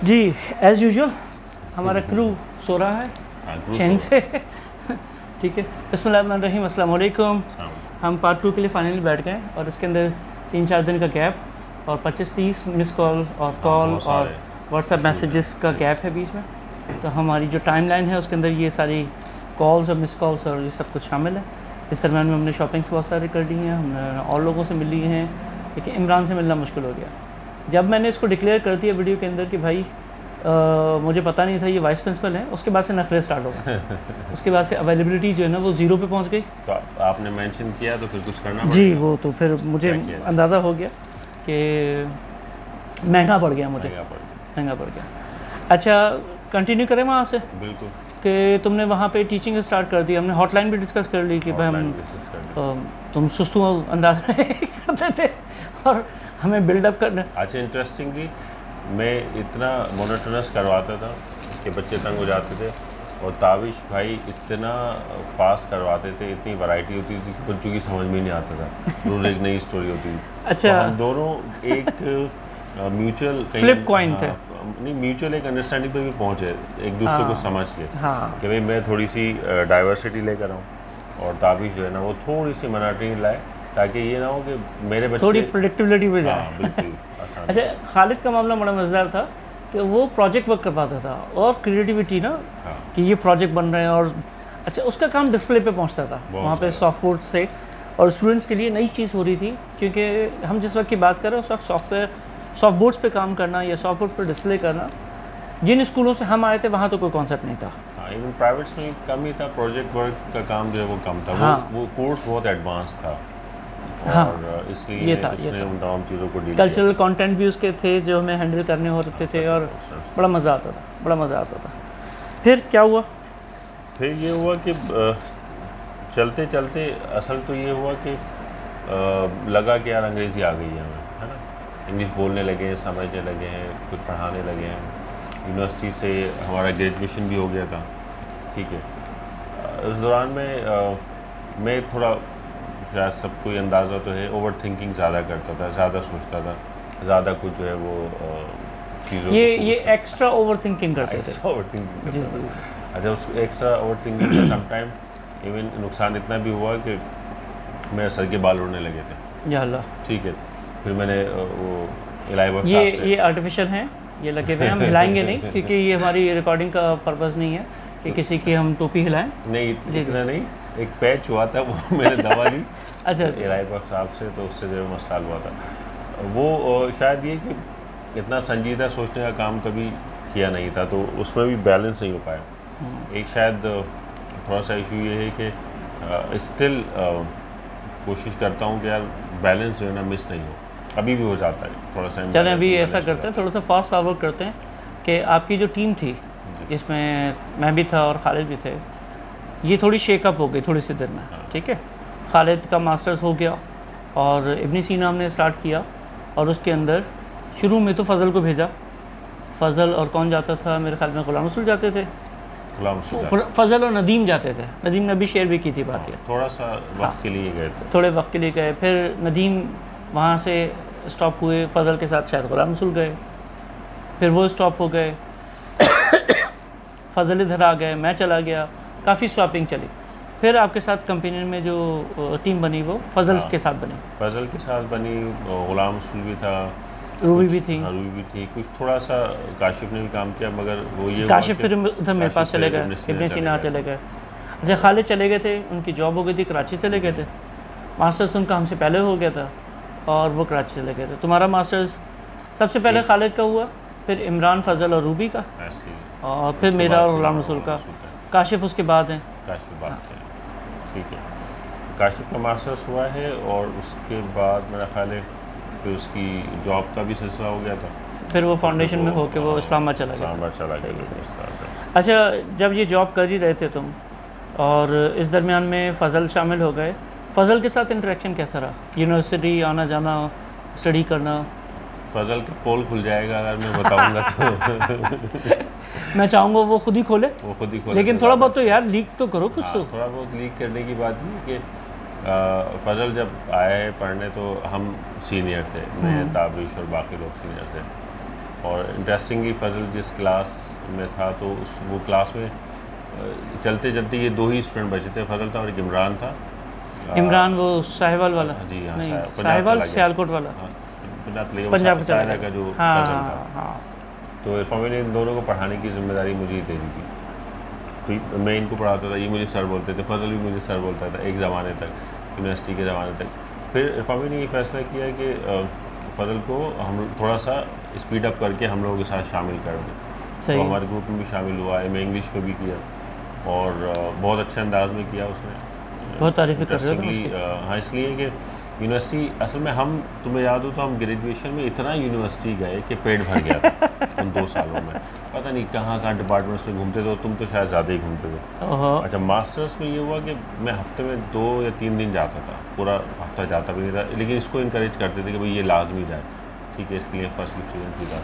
जी as usual हमारा crew so रहा है चैन से। ठीक है, बिस्मिल्लाहिर्रहमानिर्रहीम, अस्सलाम वालेकुम। हम पार्ट 2 के लिए फाइनली बैठ गए और इसके अंदर 3-4 दिन का गैप और 25-30 मिस कॉल और कॉल और व्हाट्सएप मैसेजेस का गैप है बीच में। तो हमारी जो टाइम लाइन है उसके अंदर ये सारी कॉल्स और मिस कॉल्स और ये सब कुछ शामिल है। इस दरम्यान में हमने शॉपिंग्स बहुत सारी कर ली हैं, हमने और लोगों से मिल लिए हैं, लेकिन इमरान से मिलना मुश्किल हो गया। जब मैंने इसको डिक्लेयर कर दिया वीडियो के अंदर कि भाई मुझे पता नहीं था ये वाइस प्रिंसिपल है, उसके बाद से नखरे स्टार्ट हो गए। उसके बाद से अवेलेबिलिटी जो है ना वो ज़ीरो पे पहुंच गई। तो आपने मेंशन किया तो फिर कुछ करना जी पड़ेगा। वो तो फिर मुझे अंदाज़ा हो गया कि महंगा पड़ गया, मुझे महंगा पड़ गया। अच्छा कंटिन्यू करें वहाँ से बिल्कुल कि तुमने वहाँ पे टीचिंग स्टार्ट कर दी, हमने हॉटलाइन भी डिस्कस कर ली कि भाई हम तुम सुस्तू अंदाज में करते थे और हमें बिल्डअप करना। अच्छा, इंटरेस्टिंगली मैं इतना मोनोटोनस करवाता था कि बच्चे तंग हो जाते थे, और ताबिश भाई इतना फास्ट करवाते थे, इतनी वैरायटी होती थी कि बच्चों की समझ में नहीं आता था, रोज़ एक नई स्टोरी होती थी। अच्छा, तो हम दोनों एक म्यूचुअल फ्लिप कॉइन थे। नहीं, म्यूचुअल एक अंडरस्टैंडिंग पे भी पहुँचे, एक दूसरे को समझ के कि भाई मैं थोड़ी सी डाइवर्सिटी लेकर आऊँ और ताबिश जो है ना वो थोड़ी सी मोनोटनी लाए, ताकि ये ना हो कि मेरे बच्चे थोड़ी प्रेडिक्टिबिलिटी भी जाए। बिल्कुल आसान। अच्छा, खालिद का मामला बड़ा मज़ेदार था कि वो प्रोजेक्ट वर्क करवाता था और क्रिएटिविटी ना कि ये प्रोजेक्ट बन रहे हैं, और अच्छा उसका काम डिस्प्ले पे पहुंचता था वहाँ पे सॉफ्टवेयर से, और स्टूडेंट्स के लिए नई चीज़ हो रही थी क्योंकि हम जिस वक्त की बात कर रहे हैं उस वक्त सॉफ्ट बोर्ड्स पे काम करना या सॉफ्ट बोर्ड पर डिस्प्ले करना, जिन स्कूलों से हम आए थे वहाँ तो कोई कॉन्सेप्ट नहीं था। इवन प्राइवेट्स में कम ही था, प्रोजेक्ट वर्क का काम जो है वो कम था। वो कोर्स बहुत एडवांस था। हाँ, और इसलिए ये था उन तमाम चीज़ों को डील कल्चरल कंटेंट भी उसके थे जो हमें हैंडल करने होते थे, और बड़ा मज़ा आता था, बड़ा मज़ा आता था। फिर क्या हुआ? फिर ये हुआ कि चलते चलते असल तो ये हुआ कि लगा कि यार अंग्रेज़ी आ गई है हमें, है ना, इंग्लिश बोलने लगे हैं, समझने लगे हैं, कुछ पढ़ाने लगे हैं। यूनिवर्सिटी से हमारा ग्रेजुएशन भी हो गया था। ठीक है, उस दौरान में मैं थोड़ा, शायद सबको ये अंदाज़ा तो है, ओवर थिंकिंग ज़्यादा करता था, ज़्यादा सोचता था, ज़्यादा कुछ जो है वो चीज़ों ये एक्स्ट्रा ओवर थिंकिंग करते थे। ओवर थिंकिंग करता था। अच्छा, उस एक्स्ट्रा ओवर थिंकिंग का समटाइम इवन नुकसान इतना भी हुआ कि मेरे सर के बाल उड़ने लगे थे। या अल्लाह। ठीक है, फिर मैंने वो इलाही ये आर्टिफिशियल हैं, ये लगे हुए हैं, हम हिलाएंगे नहीं क्योंकि ये हमारी रिकॉर्डिंग का पर्पज़ नहीं है कि किसी की हम टोपी हिलाएं। नहीं, इतना नहीं, एक पैच हुआ था वो मैंने दवा ली अच्छा इलाही साहब से, तो उससे जो मसला हुआ था वो शायद ये कि इतना संजीदा सोचने का काम कभी किया नहीं था, तो उसमें भी बैलेंस नहीं हो पाया। एक शायद थोड़ा सा इशू ये है कि स्टिल कोशिश करता हूँ कि यार बैलेंस जो है ना मिस नहीं हो, अभी भी हो जाता है थोड़ा सा। चलें अभी ऐसा करते हैं, थोड़ा सा फास्ट फॉरवर्ड करते हैं कि आपकी जो टीम थी जिसमें मैं भी था और खालिद भी थे, ये थोड़ी शेकअप हो गई थोड़ी सी देर में। ठीक है, खालिद का मास्टर्स हो गया और इब्न सीना हमने स्टार्ट किया, और उसके अंदर शुरू में तो फ़ज़ल को भेजा। फ़ज़ल और कौन जाता था, मेरे ख्याल में ग़ुलाम रसूल जाते थे, फ़ज़ल और नदीम जाते थे। नदीम ने भी शेयर भी की थी बात, ये थोड़ा सा वक्त के लिए गए थे, थोड़े वक्त के लिए गए, फिर नदीम वहाँ से स्टॉप हुए, फ़ज़ल के साथ शायद ग़ुलाम रसूल गए, फिर वो स्टॉप हो गए, फ़ज़ल इधर आ गए, मैं चला गया, काफ़ी स्वैपिंग चली। फिर आपके साथ कंपेनियन में जो टीम बनी वो फ़ज़ल के साथ बनी, फ़ज़ल के साथ बनी, ग़ुलाम रसूल भी था, रूबी भी थी, रूबी भी थी, कुछ थोड़ा सा काशिफ ने भी काम किया, मगर वो ये काशिफ फिर उधर मेरे पास चले गए, इब्न सीना चले गए। अच्छा, खालिद चले गए थे, उनकी जॉब हो गई थी, कराची चले गए थे, मास्टर्स उनका हमसे पहले हो गया था और वो कराची चले गए थे। तुम्हारा मास्टर्स सबसे पहले खालिद का हुआ, फिर इमरान, फ़ज़ल और रूबी का, और फिर मेरा और ग़ुलाम रसूल का। काशिफ उसके बाद हैं। काशिफ बात है, ठीक है, काशिफ का मास्टर्स हुआ है, और उसके बाद मेरा ख्याल है फिर उसकी जॉब का भी सिलसिला हो गया था, फिर वो फाउंडेशन में होके वो इस्लामाबाद चला गया। अच्छा, जब ये जॉब कर ही रहे थे तुम और इस दरमियान में फ़ज़ल शामिल हो गए, फ़ज़ल के साथ इंटरेक्शन कैसा रहा? यूनिवर्सिटी आना जाना, स्टडी करना? फ़ज़ल का पोल खुल जाएगा अगर मैं बताऊंगा तो मैं चाहूँगा वो खुद ही खोले, लेकिन थोड़ा बहुत तो यार लीक तो करो कुछ। तो थोड़ा बहुत लीक करने की बात है कि फ़ज़ल जब आया है पढ़ने तो हम सीनियर थे, मैं ताबिश और बाकी लोग सीनियर थे, और इंटरेस्टिंगली फजल जिस क्लास में था तो वो क्लास में चलते चलते ये 2 ही स्टूडेंट बचे थे, फजल था और एक इमरान था। इमरान वो साहिवाल वाला? जी हाँ, नहीं, पंजाब साहिवाल चला गया। सियालकोट वाला। हाँ, पंजाब चला सायरा गया। का जो हाँ कज़न था। हाँ। तो इरफान ने इन दोनों को पढ़ाने की जिम्मेदारी मुझे ही दे दी थी। तो मैं इनको पढ़ाता था, ये मुझे सर बोलते थे, फजल भी मुझे सर बोलता था एक ज़माने तक, यूनिवर्सिटी के ज़माने तक। फिर इरफान ने ये फैसला किया कि फजल को हम थोड़ा सा स्पीड अप करके हम लोगों के साथ शामिल कर दें। तो हमारे ग्रुप में भी शामिल हुआ, मैं इंग्लिश में भी किया और बहुत अच्छे अंदाज में किया उसने। बहुत तारीफ़ कर रहे हो। हाँ, इसलिए कि यूनिवर्सिटी असल में हम, तुम्हें याद हो तो हम ग्रेजुएशन में इतना यूनिवर्सिटी गए कि पेट भर गया था उन 2 सालों में। पता नहीं कहाँ कहाँ डिपार्टमेंट्स में घूमते थे, और तुम तो शायद ज़्यादा ही घूमते थे। अच्छा, मास्टर्स में ये हुआ कि मैं हफ्ते में 2 या 3 दिन जाता था, पूरा हफ्ता जाता भी नहीं था, लेकिन इसको इनकरेज करते थे कि भाई ये लाजमी जाए, ठीक है, इसके लिए फर्स्ट स्टूडेंट भी था।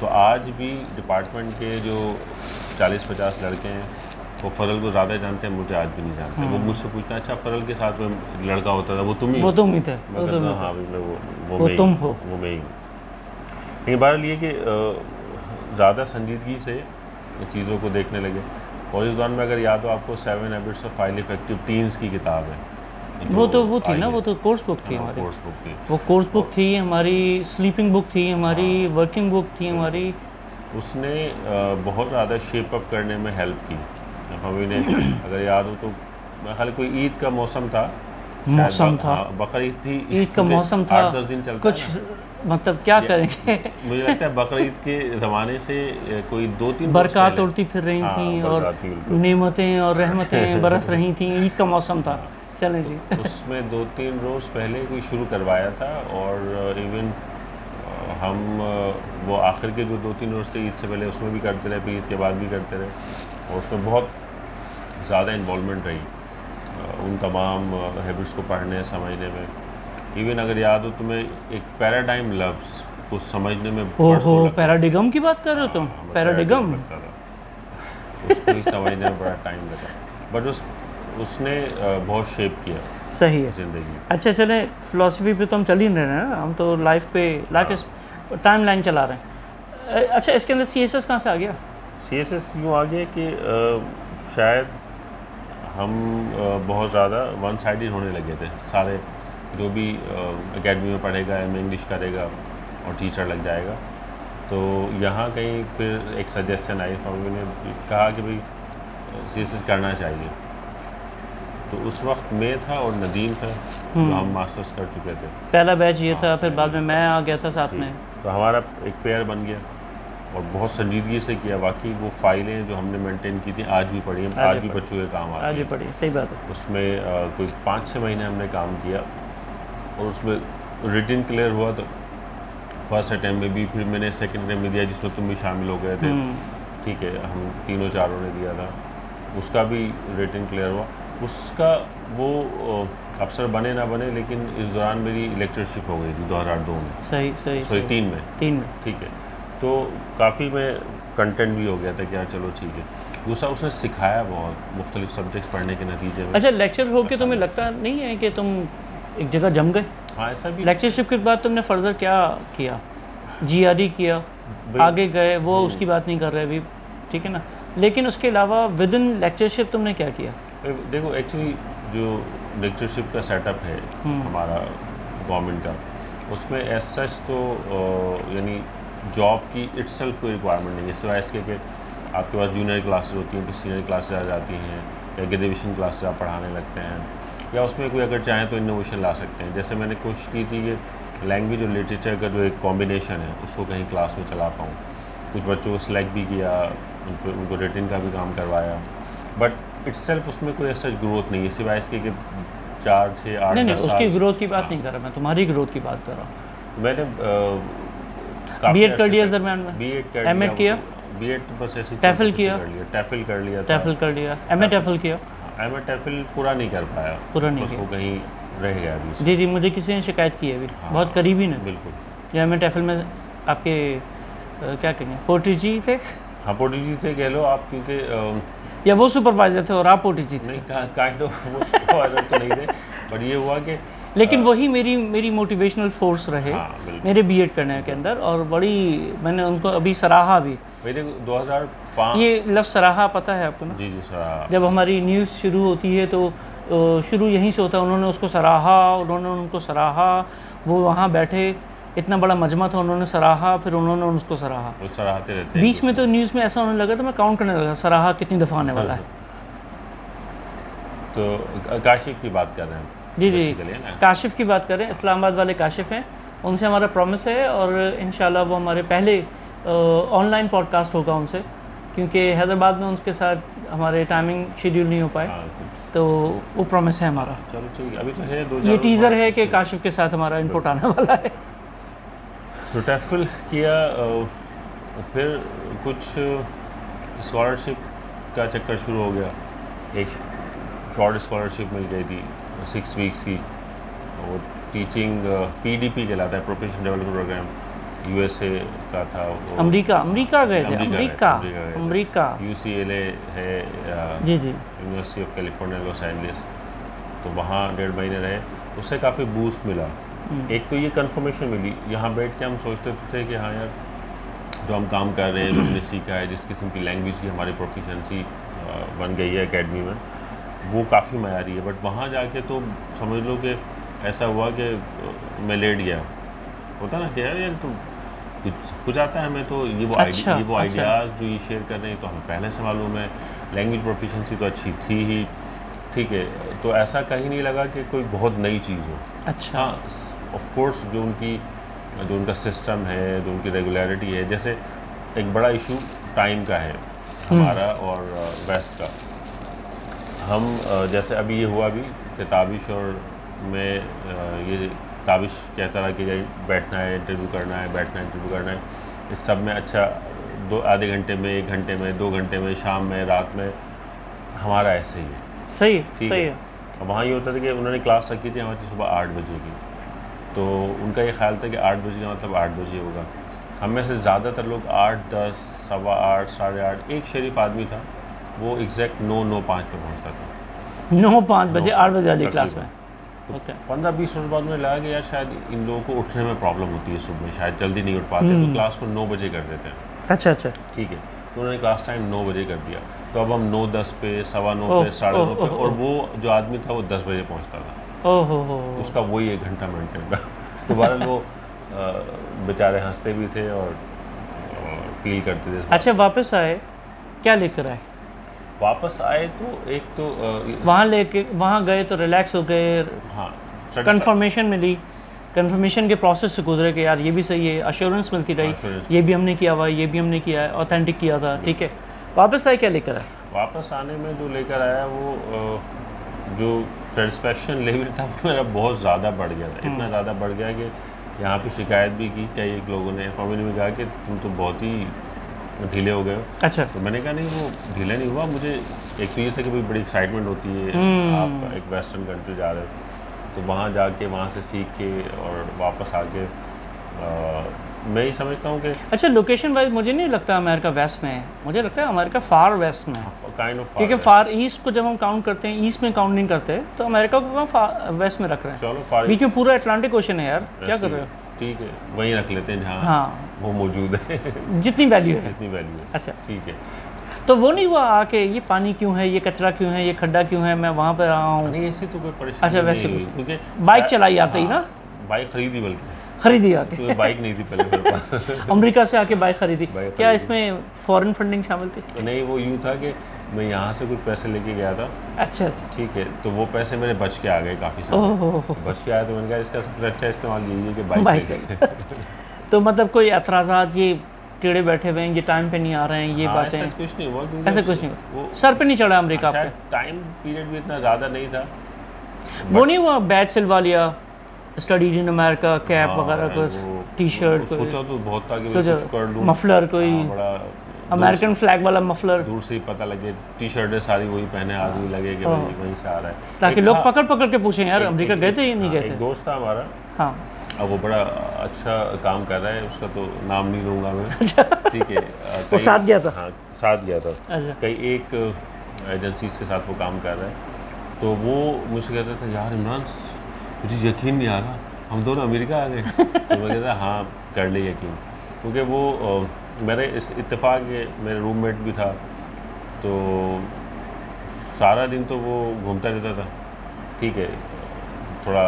तो आज भी डिपार्टमेंट के जो 40-50 लड़के हैं वो फजल को ज़्यादा जानते हैं, मुझे आज भी नहीं जानते। वो मुझसे पूछता है, अच्छा फजल के साथ में लड़का होता था, वो तुम ही? वो तुम ही थे। मैं कहता हूँ हाँ भाई, मैं वो तुम हो, वो मैं ही। लेकिन बात ये कि ज़्यादा संजीदगी से चीज़ों को देखने लगे। और इस दौरान में अगर याद हो आपको 7 habits of highly effective teens की किताब है, वो थी ना, वो तो कोर्स बुक थी हमारी। कोर्स बुक थी, वो कोर्स बुक थी हमारी, स्लीपिंग बुक थी हमारी, वर्किंग बुक थी हमारी। उसने बहुत ज़्यादा शेप अप करने में हेल्प की हमें ने। अगर याद हो तो हाल कोई ईद का मौसम था, बकरीद थी, ईद का मौसम था, 8-10 दिन चलता कुछ मतलब क्या करेंगे। मुझे लगता है बकरीद के ज़माने से कोई 2-3 बरक़ात उड़ती फिर रही थी और नेमतें और रहमतें बरस रही थी, ईद का मौसम था। चलें जी। उसमें 2-3 रोज़ पहले कोई शुरू करवाया था, और इवन हम वो आखिर के जो 2-3 रोज़ थे ईद से पहले उसमें भी करते रहे, फिर ईद के बाद भी करते रहे, और उसमें बहुत ज़्यादा इन्वॉल्वमेंट रही उन तमाम हैबिट्स को पढ़ने समझने में। इवन अगर याद हो तुम्हें, एक पैराडाइम लफ्ज़ को समझने में पैराडिगम की बात कर रहे हो तुम? पैराडिगम उसको ही समझने में बड़ा टाइम लगा, बट उसने बहुत शेप किया। सही है ज़िंदगी। अच्छा, चलें फ़िलासफ़ी पे तो हम चल ही रहे हैं ना, हम तो लाइफ टाइम लाइन चला रहे हैं। अच्छा, इसके अंदर CSS कहाँ से आ गया? CSS यूँ आ गया कि शायद हम बहुत ज़्यादा वन साइडेड होने लगे थे। सारे जो भी एकेडमी में पढ़ेगा, इंग्लिश करेगा और टीचर लग जाएगा। तो यहाँ कहीं फिर एक सजेशन आई, मैंने कहा कि भाई CSS करना चाहिए। तो उस वक्त मैं था और नदीम था, जो हम मास्टर्स कर चुके थे। पहला बैच ये था, फिर बाद में मैं आ गया था साथ में। तो हमारा एक पेयर बन गया और बहुत संजीदगी से किया। बाकी वो फाइलें जो हमने मेंटेन की थी आज भी पड़ी हैं, आज भी बच्चों के काम आती हैं। आज भी पड़ी, सही बात है। उसमें कोई 5-6 महीने हमने काम किया और उसमें रिटन क्लियर हुआ। तो फर्स्ट अटैम्प्ट में भी, फिर मैंने सेकंड अटैम्प्ट में दिया जिसमें तुम भी शामिल हो गए थे, ठीक है, हम 3-4 ने दिया था, उसका भी रिटन क्लियर हुआ। उसका वो अफसर बने ना बने, लेकिन इस दौरान मेरी लेक्चरशिप हो गई थी 2002 में। सही 3 में, ठीक है। तो काफ़ी मैं कंटेंट भी हो गया था कि यार चलो ठीक है। दूसरा उसने सिखाया बहुत, मुख्तलिफ सब्जेक्ट्स पढ़ने के नतीजे में। अच्छा, लेक्चर हो के तुम्हें लगता नहीं है कि तुम एक जगह जम गए? हाँ, ऐसा भी। लेक्चरशिप के बाद तुमने फर्दर क्या किया? GRE किया, आगे गए, वो उसकी बात नहीं कर रहे अभी, ठीक है ना, लेकिन उसके अलावा विद इन लेक्चरशिप तुमने क्या किया? देखो, एक्चुअली जो लेक्चरशिप का सेटअप है हमारा गवर्नमेंट का, उसमें एज सच तो यानी जॉब की इटसेल्फ कोई रिक्वायरमेंट नहीं है, सिवाय इसके कि आपके पास जूनियर क्लासेस होती हैं, फिर सीनियर क्लासेस आ जाती हैं, या ग्रेजुएशन क्लासेस आप पढ़ाने लगते हैं, या उसमें कोई अगर चाहें तो इनोवेशन ला सकते हैं। जैसे मैंने कोशिश की थी कि लैंग्वेज और लिटरेचर का जो एक कॉम्बिनेशन है उसको कहीं क्लास में चला पाऊँ। कुछ बच्चों को सिलेक्ट भी किया, उनको रिटन का भी काम करवाया, बट इटसेल्फ उसमें कोई ऐसा ग्रोथ नहीं है, सिवाय इसके कि 4, 6, 8 नहीं, उसकी ग्रोथ की बात नहीं कर रहा मैं, तुम्हारी ग्रोथ की बात कर रहा हूँ। मैंने B.Ed कर लिया दरम्यान में, B.Ed कर M.Ed किया, B.Ed तो बस ऐसे टैफल किया, टैफल कर लिया, M.A टैफल किया। M.A टैफल पूरा नहीं कर पाया, पूरा नहीं किया, वो कहीं रह गया अभी। जी, मुझे किसी ने शिकायत की है अभी, बहुत करीबी ने। बिल्कुल। या M.A टैफल में आपके क्या कहेंगे, पोटी जी थे? हाँ, पोटी जी थे कह लो आप, क्योंकि या वो सुपरवाइज़र थे और आप पोटी जी थे? नहीं, काइंड ऑफ वो सुपरवाइज़र तो नहीं थे, बट ये हुआ कि लेकिन वही मेरी मोटिवेशनल फोर्स रहे मेरे बीएड करने के अंदर, और बड़ी मैंने उनको अभी सराहा भी। मेरे 2005 ये लफ्ज़ सराहा पता है आपको ना? जी जी सराहा। जब हमारी न्यूज़ शुरू होती है तो शुरू यहीं से होता है, उन्होंने उसको सराहा, उन्होंने उनको सराहा, वो वहाँ बैठे, इतना बड़ा मजमा था, उन्होंने सराहा, फिर उन्होंने उसको सराहा, वो सराहते रहते हैं। बीच में तो न्यूज़ में ऐसा होने लगा तो मैं काउंट करने लगा सराहा कितनी दफ़ा आने वाला है। तो काशिफ की बात कर रहे हैं जी जी, काशिफ की बात करें, इस्लामाबाद वाले काशिफ हैं, उनसे हमारा प्रॉमिस है और इंशाल्लाह वो हमारे पहले ऑनलाइन पॉडकास्ट होगा उनसे, क्योंकि हैदराबाद में उनके साथ हमारे टाइमिंग शेड्यूल नहीं हो पाए, तो वो प्रॉमिस है हमारा। चलो ठीक है, अभी तो है 2 ये टीज़र है कि काशिफ के साथ हमारा इनपुट आने वाला है। तो टैफल किया, फिर कुछ स्कॉलरशिप का चक्कर शुरू हो गया। एक शॉर्ट स्कॉलरशिप मिल गई थी 6 वीक्स की, वो टीचिंग PDP कहलाता है, प्रोफेशनल डेवलपमेंट प्रोग्राम, USA का था वो। अमेरिका गए थे, अमेरिका UCLA है जी जी, University of California Los Angeles, तो वहाँ 1.5 महीने रहे, उससे काफ़ी बूस्ट मिला। एक तो ये कंफर्मेशन मिली, यहाँ बैठ के हम सोचते थे कि हाँ यार जो हम काम कर रहे हैं, जो हमने सीखा है, जिस किस्म की लैंग्वेज की हमारी प्रोफिशेंसी बन गई है एकेडमी में, वो काफ़ी मयारी है। बट वहाँ जाके तो समझ लो कि ऐसा हुआ कि मैं लेट गया, होता ना कि यार तो कुछ आता है हमें, तो ये वो आइडियाज़ जो ये शेयर कर रहे हैं तो हमें पहले से मालूम है, लैंग्वेज प्रोफिशिएंसी तो अच्छी थी ही, ठीक है, तो ऐसा कहीं नहीं लगा कि कोई बहुत नई चीज़ हो। अच्छा, हाँ ऑफ कोर्स जो उनका सिस्टम है, जो उनकी रेगुलरिटी है, जैसे एक बड़ा इशू टाइम का है हमारा और वेस्ट का। हम जैसे अभी ये हुआ भी कि ताबिश और मैं ये ताबिश कहता रहा कि बैठना है, इंटरव्यू करना है, बैठना है, इंटरव्यू करना है, इस सब में अच्छा आधे घंटे में, 1 घंटे में, 2 घंटे में, शाम में, रात में, हमारा ऐसे ही है। सही ठीक है। वहाँ ये होता था कि उन्होंने क्लास रखी थी हमारी सुबह 8 बजे की, तो उनका ये ख्याल था कि 8 बजे का मतलब 8 बजे होगा। हम में से ज़्यादातर लोग 8, 10, 8:15, 8:30, एक शरीफ आदमी था वो एग्जैक्ट 9:05 पे पहुँचता था। 9:05 बजे 8 बजे वाली क्लास में। तो 15-20 मिनट बाद में लगा कि यार शायद इन लोगों को उठने में प्रॉब्लम होती है, सुबह शायद जल्दी नहीं उठ पाते, तो क्लास को 9 बजे कर देते हैं। अच्छा, ठीक है, तो उन्होंने क्लास टाइम 9 बजे कर दिया, तो अब हम 9:10 पे, 9:15 पे, 9:30 पे, और वो जो आदमी था वो 10 बजे पहुँचता था। उसका वही 1 घंटा मेंटेन था। तो बहरहाल वो बेचारे हंसते भी थे और फील करते थे। अच्छा, वापस आए, क्या लेकर आए? वापस आए तो एक तो वहाँ गए तो रिलैक्स हो गए, हाँ, कंफर्मेशन मिली, कंफर्मेशन के प्रोसेस से गुजरे कि यार ये भी सही है, अश्योरेंस मिलती रही, ये भी हमने किया हुआ, ये भी हमने किया है, ऑथेंटिक किया था, ठीक है। वापस आए, क्या लेकर आए? वापस आने में जो लेकर आया वो जो सेटिस्फेक्शन लेवल था वो मेरा बहुत ज़्यादा बढ़ गया था, इतना ज़्यादा बढ़ गया कि यहाँ पे शिकायत भी की कई एक लोगों ने, फैमिली में कहा कि तुम तो बहुत ही ढीले हो गए हो। अच्छा, तो मैंने कहा नहीं, वो ढीले नहीं हुआ, मुझे एक तो ये था कि भाई बड़ी एक्साइटमेंट होती है, आप एक वेस्टर्न कंट्री जा रहे हो, तो वहाँ जाके वहाँ से सीख के और वापस आके मैं ही समझता हूँ कि अच्छा, लोकेशन वाइज मुझे नहीं लगता अमेरिका वेस्ट में है, मुझे लगता है अमेरिका फार वेस्ट में है, काइंड ऑफ, क्योंकि फार ईस्ट को जब हम काउंट करते हैं, ईस्ट में काउंट नहीं करते, तो अमेरिका को फार वेस्ट में रख रहे हैं। चलो, बीच में पूरा अटलांटिक ओशन है यार, क्या कर रहे हो? ठीक है, वहीं रख लेते हैं जहाँ हाँ वो मौजूद है, जितनी वैल्यू है। अच्छा, ठीक है। तो वो नहीं हुआ आके ये पानी क्यों है, ये कचरा क्यों है, ये खड्डा क्यों है, मैं वहाँ पर रहा हूँ? नहीं, ऐसी तो कोई परेशानी। अच्छा, वैसे क्योंकि बाइक चलाई आते ही ना, बाइक खरीदी, बल्कि खरीदी आके, तो बाइक नहीं थी पहले मेरे पास। अमेरिका से आके बाइक खरीदी। क्या इसमें फॉरेन फंडिंग शामिल थी? नहीं, वो यूँ था कि मैं यहाँ से कुछ पैसे लेके गया था। अच्छा, ठीक है, तो वो पैसे मेरे बच के आ गए काफ़ी सारे, बच के आया, तो मैंने कहा इसका सबसे अच्छा इस्तेमाल यही है कि बाइक। तो मतलब कोई एतराज़ात, ये टेढ़े बैठे हुए हैं, ये टाइम पे नहीं आ रहे हैं, ये बातें? ऐसा कुछ नहीं हुआ, ऐसा कुछ नहीं हुआ, सर पे नहीं चढ़ा अमेरिका आपके? टाइम पीरियड भी इतना ज़्यादा नहीं था। वो नहीं हुआ बैच सिलवा लिया, स्टडीज इन अमेरिका, कैप वगैरह, कुछ टी शर्ट, सोचा तो बहुत था कि कुछ कर लूं, मफलर, कोई अमेरिकन फ्लैग वाला मफलर, दूर से ही पता लगे, टी शर्टें सारी वही पहने, आदमी लगे कि वहीं से आ रहा है, ताकि लोग पकड़ पकड़ के पूछें यार अमेरिका गए थे या नहीं गए थे। एक दोस्त था हमारा, हाँ, अब वो बड़ा अच्छा काम कर रहा है, उसका तो नाम नहीं लूँगा मैं, ठीक है, वो साथ गया था? हाँ, साथ गया था। अच्छा, कई एक एजेंसीज के साथ वो काम कर रहा है, तो वो मुझसे कहता था यार इमरान मुझे यकीन नहीं आ रहा हम दोनों अमेरिका आ गए। तो मैं कहता हाँ कर ले यकीन, क्योंकि वो मेरे इस इत्तेफाक के मेरे रूममेट भी था, तो सारा दिन तो वो घूमता रहता था, ठीक है, थोड़ा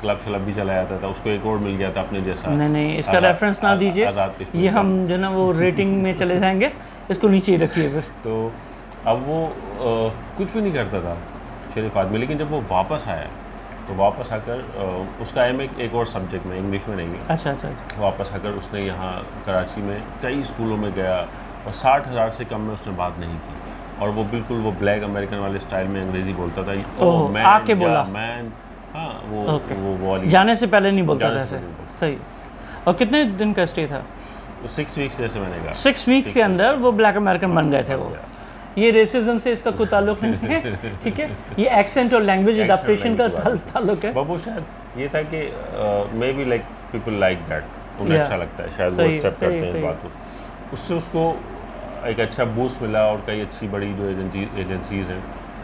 क्लब शलब भी चला जाता था, उसको एक और मिल गया था अपने जैसा। नहीं इसका रेफरेंस ना दीजिए, ये हम जो ना वो रेटिंग में चले जाएंगे, इसको नीचे ही रखिए फिर। तो अब वो कुछ भी नहीं करता था शरीफ आदमी, लेकिन जब वो वापस आया तो वापस आकर उसका एम एक और सब्जेक्ट में, इंग्लिश में नहीं है। अच्छा अच्छा अच्छा। वापस आकर उसने यहाँ कराची में कई स्कूलों में गया और 60,000 से कम में उसने बात नहीं की, और वो बिल्कुल वो ब्लैक अमेरिकन वाले स्टाइल में अंग्रेज़ी बोलता था। आके बोला मैन, हाँ वो वाली जाने से पहले नहीं बोलता था ऐसे। सही। और कितने दिन का स्टे था? 6 वीक्स जैसे मैंने कहा। 6 वीक के अंदर वो ब्लैक अमेरिकन बन गए थे वो। ये रेसिज्म से इसका कोई ताल्लुक नहीं है, ठीक है, ये एक्सेंट और लैंग्वेज अडैप्टेशन का ताल्लुक है। वो शायद ये था कि may be like people like that, उन्हें अच्छा लगता है, शायद वो एक्सेप्ट करते हैं इस बात को। उससे उसको एक अच्छा बूस्ट मिला, और कई अच्छी बड़ी जो एजेंसीज़ हैं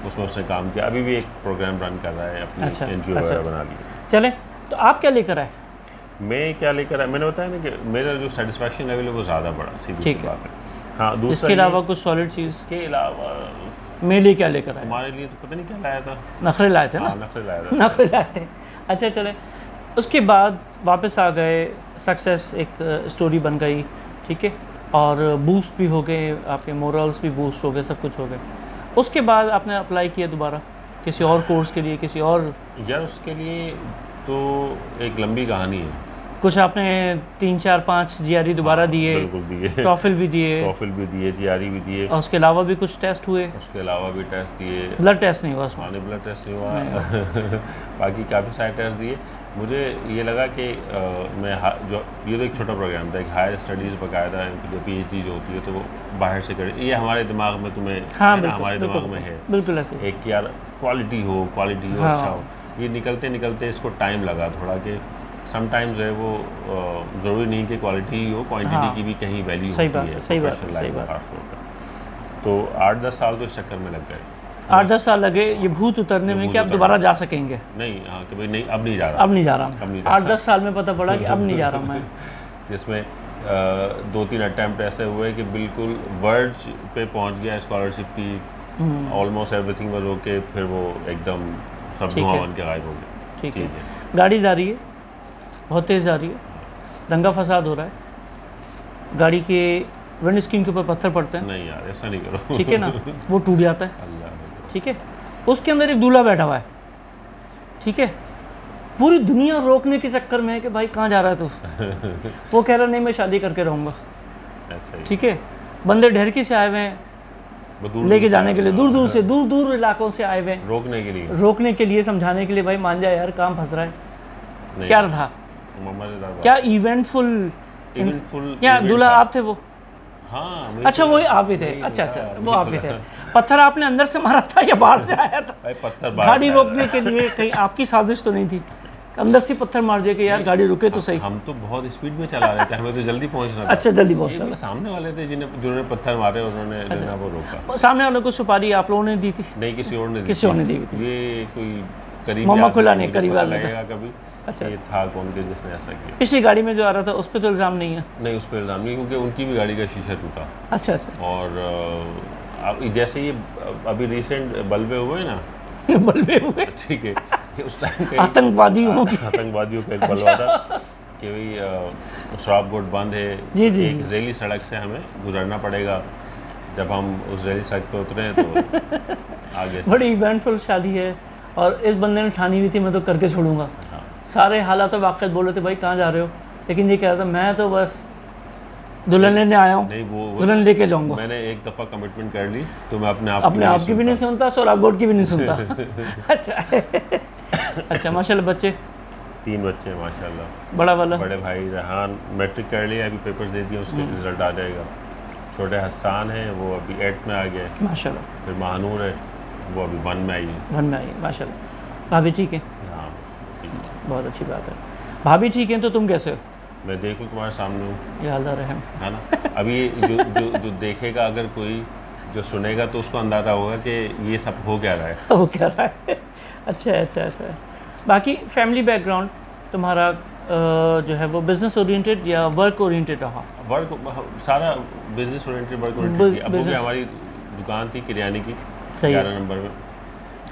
उसमें उसने काम किया। अभी भी एक प्रोग्राम रन कर रहा है, अपनी एनजीओ वगैरह बना ली। चले, तो आप क्या लेकर आए? मैं क्या लेकर आया, मैंने बताया ना कि मेरा जो सेटिस्फैक्शन लेवल है वो ज़्यादा बड़ा, सीधी सी बात है। हाँ, दूसरा इसके अलावा कुछ सॉलिड चीज़ के अलावा मेरे लिए क्या लेकर आए? हमारे लिए तो पता नहीं क्या लाया था, नखरे लाए थे ना? नखरे लाया था। नखरे लाए थे। अच्छा चले, उसके बाद वापस आ गए, सक्सेस एक स्टोरी बन गई, ठीक है, और बूस्ट भी हो गए, आपके मोरल्स भी बूस्ट हो गए, सब कुछ हो गए। उसके बाद आपने अप्लाई किया दोबारा किसी और कोर्स के लिए, किसी और? यार उसके लिए तो एक लंबी कहानी है। कुछ आपने 3 4 5 जीआरई दोबारा दिए? बिल्कुल दिए। टॉफिल भी दिए? टॉफिल भी दिए, जीआरई भी दिए। और उसके अलावा भी कुछ टेस्ट हुए? उसके अलावा भी टेस्ट दिए। ब्लड टेस्ट नहीं हुआ उसमें? ब्लड टेस्ट नहीं हुआ। बाकी काफ़ी सारे टेस्ट दिए। मुझे ये लगा कि मैं जो ये तो एक छोटा प्रोग्राम था, एक हायर स्टडीज़ बाकायदा जो PhD जो होती है तो वो बाहर से करे, ये हमारे दिमाग में तुम्हें, हाँ, हमारे दिमाग में है बिल्कुल ऐसे, एक कि यार क्वालिटी हो हाँ, अच्छा हो। ये निकलते निकलते इसको टाइम लगा थोड़ा, कि समटाइम्स है वो ज़रूरी नहीं कि क्वालिटी ही हो, क्वांटिटी की भी कहीं वैल्यू होती है। सही बात। तो 8-10 साल तो इस चक्कर में लग गए। 8-10 साल लगे ये भूत उतरने में कि आप दोबारा जा सकेंगे? नहीं, हाँ कि भाई नहीं, अब नहीं जा रहा। 8-10 साल में पता पड़ा कि अब नहीं जा रहा मैं। जिसमें 2-3 अटैम्प्ट ऐसे हुए कि बिल्कुल वर्ड पे पहुंच गया स्कॉलरशिप की, ऑलमोस्ट एवरीथिंग वाज ओके, फिर वो एकदम सब धुआं बन के गायब हो गया। ठीक है, गाड़ी जा रही है, बहुत तेज़ जा रही है, दंगा फसाद हो रहा है, गाड़ी के विंड स्क्रीन के ऊपर पत्थर पड़ते हैं। नहीं यार ऐसा नहीं करो, ठीक है ना, वो टूट जाता है, ठीक है, उसके अंदर एक दूल्हा बैठा हुआ है, ठीक है, पूरी दुनिया रोकने के चक्कर में है कि भाई कहाँ जा रहा है तू। वो कह रहा नहीं मैं शादी करके रहूँगा, ठीक है, बंदे ढेरकी से आए हुए हैं लेके जाने के लिए, दूर दूर इलाकों से आए हुए हैं रोकने के लिए, समझाने के लिए भाई मान जा यार काम फंस रहा है। क्या था, क्या इवेंटफुल क्या दूल्हा आप थे वो? हाँ, अच्छा वही आप ही थे। अच्छा वो आप ही थे। पत्थर आपने अंदर से मारा था या बाहर से आया था? पत्थर गाड़ी रोकने के लिए कहीं आपकी साजिश तो नहीं थी? अंदर से पत्थर मार दिया कि यार गाड़ी रुके तो सही। हम तो बहुत स्पीड में चला रहे थे, हमें तो जल्दी पहुंचना था। अच्छा जल्दी पहुंचना था। सामने वाले थे जिन्होंने पत्थर मारे, उन्होंने वो रोका। सामने वाले को सुपारी आप लोगों ने दी थी? नहीं, किसी और ने दी थी। ये कोई करीब मामा खुला नहीं, करीब लगेगा कभी। अच्छा, ये था कौन के जिसने ऐसा किया? पिछली गाड़ी में जो आ रहा था उस पर तो इल्ज़ाम नहीं है? नहीं, उस पर इल्ज़ाम नहीं, क्योंकि उनकी भी गाड़ी का शीशा टूटा। अच्छा। और अब जैसे ये अभी रिसेंट बल्बे हुए ना, बल्बे हुए, ठीक है, उस टाइम आतंकवादियों का एक बलवा था कि भाई शराब बोर्ड बंद है, एक रेली सड़क से हमें गुजरना पड़ेगा। जब हम उस रेली सड़क पे उतरे तो आगे बड़ी इवेंटफुल शादी है, और इस बंदे ने ठानी हुई थी मैं तो करके छोड़ूंगा। सारे हालात तो वाक़ई बोल रहे थे भाई कहाँ जा रहे हो, लेकिन ये कह रहा था मैं तो बस दुल्हन लेने आया हूँ, दुल्हन लेके जाऊँगा। मैंने एक दफ़ा कमिटमेंट कर ली तो मैं अपने आप की भी नहीं सुनता, शराब बोर्ड की भी नहीं सुनता। अच्छा माशाल्लाह। बच्चे 3 बच्चे हैं माशाल्लाह। बड़ा वाला बड़े भाई रेहान मैट्रिक कर लिया, अभी पेपर्स दे दिए, उसके रिजल्ट आ जाएगा। छोटे हसान है, वो अभी 8th में आ गया माशाल्लाह। फिर महानूर है, वो अभी 1 में आई है माशाल्लाह। भाभी ठीक है? हाँ बहुत अच्छी बात है। भाभी ठीक है, तो तुम कैसे हो? मैं देखूँ तुम्हारे सामने हूँ, या अल्लाह रहम, है ना। अभी जो देखेगा, अगर कोई जो सुनेगा तो उसको अंदाज़ा होगा कि ये सब हो क्या रहा है। हो क्या रहा है। अच्छा। बाकी फैमिली बैकग्राउंड तुम्हारा जो है वो बिजनेस ओरिएंटेड या वर्क ओरिएंटेड रहा? वर्क सारा बिजनेस ओरिएंटेड, वर्क ओरिएंटेड। अब वो हमारी दुकान थी किराने की 11 नंबर में।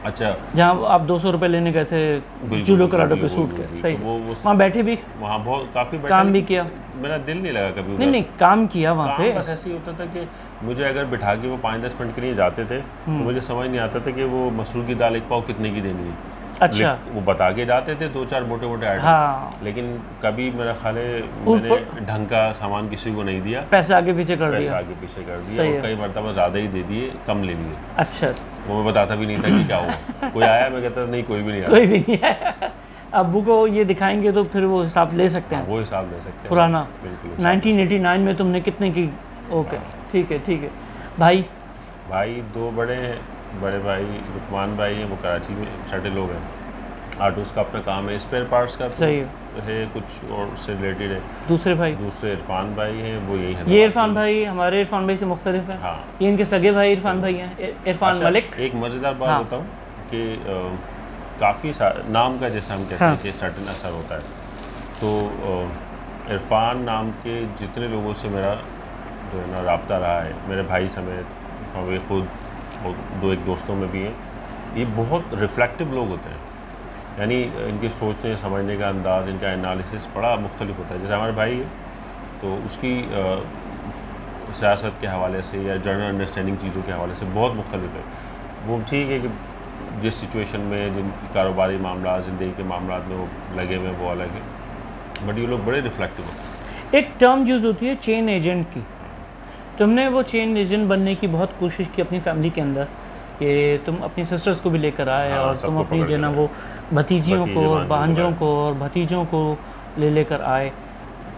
अच्छा, जहाँ आप 200 रुपये लेने गए थे जूडो कराटे के सूट के, सही वो वहाँ बैठे भी, वहाँ बहुत काफ़ी काम भी किया। मेरा दिल नहीं लगा कभी। नहीं काम किया वहाँ पे। बस ऐसे ही होता था कि मुझे अगर बिठा के वो 5-10 मिनट के लिए जाते थे तो मुझे समझ नहीं आता था कि वो मसूर की दाल एक पाव कितने की देनी है। अच्छा, वो बता के जाते थे 2-4 मोटे आइटम। हाँ। लेकिन कभी मेरा ख्याल है मैंने ढंग का सामान किसी को नहीं दिया, पैसे आगे पीछे कर दिया और कई मरतबा ज़्यादा ही दे दिए, कम ले लिए। अच्छा, वो मैं बताता भी नहीं था कि क्या हुआ। कोई आया, मैं कहता नहीं कोई भी नहीं आया, कोई भी नहीं आया। अब्बू को ये दिखाएंगे तो फिर वो हिसाब ले सकते हैं, वो हिसाब ले सकते हैं पुराना। बिल्कुल 1989 में तुमने कितने की? ओके, ठीक है। भाई 2 बड़े भाई रुकमान भाई हैं, वो कराची में सेटल हो गए। आर्टूस का अपना काम है, स्पेयर पार्ट्स का सही है, कुछ और से रिलेटेड है। दूसरे इरफान भाई हैं, वो यही है। ये इरफान भाई हमारे इरफान भाई से मुख्तलिफ है। हाँ, ये इनके सगे भाई इरफान भाई हैं, इरफान मलिक। एक मज़ेदार बात बताऊँ कि काफ़ी नाम का जैसा हम कहते हैं कि सर्टन असर होता है। तो इरफान नाम के जितने लोगों से मेरा जो है ना रब्ता रहा है, मेरे भाई समेत और वे खुद 2-1 दोस्तों में भी हैं, ये बहुत रिफ्लेक्टिव लोग होते हैं। यानी इनके सोचने समझने का अंदाज़, इनका एनालिसिस बड़ा मुख्तलिफ होता है। जैसे हमारे भाई है तो उसकी सियासत के हवाले से या जनरल अंडरस्टैंडिंग चीज़ों के हवाले से बहुत मुख्तलिफ है। वो ठीक है कि जिस सिचुएशन में, जिन कारोबारी मामला, ज़िंदगी के मामला में वो लगे हुए वो अलग है, बट ये लोग बड़े रिफ्लेक्टिव होते हैं। एक टर्म यूज़ होती है चेन एजेंट की। तुमने वो चेन एजेंट बनने की बहुत कोशिश की अपनी फैमिली के अंदर, कि तुम अपनी सिस्टर्स को भी लेकर आए। हाँ, और तुम अपनी जो है ना वो भतीजियों को, भांजों को और भतीजों को लेकर आए।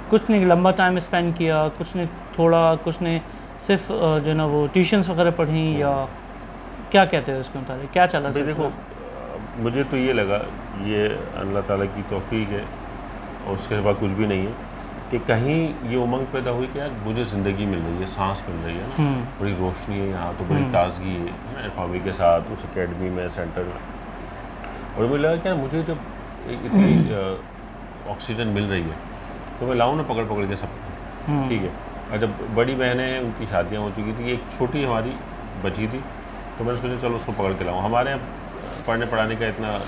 कुछ ने लंबा टाइम स्पेंड किया, कुछ ने थोड़ा, कुछ ने सिर्फ जो है ना वो ट्यूशन्स वगैरह पढ़ी, या क्या कहते हैं उसके मुताबिक क्या चला? देखो, मुझे तो ये लगा ये अल्लाह ताला की तौफीक है और उसके बाद कुछ भी नहीं है कि कहीं ये उमंग पैदा हुई कि यार मुझे ज़िंदगी मिल रही है, सांस मिल रही है ना, बड़ी रोशनी है यहाँ, तो बड़ी ताजगी है ना इरफामी के साथ उस एकेडमी में, सेंटर में। और मुझे लगा कि यार मुझे जब इतनी ऑक्सीजन मिल रही है तो मैं लाऊँ ना पकड़ के सब, ठीक है। और जब बड़ी बहनें हैं, उनकी शादियाँ हो चुकी थी, एक छोटी हमारी बची थी, तो मैंने सोचा चलो उसको पकड़ के लाऊँ। हमारे यहाँ पढ़ने पढ़ाने का इतना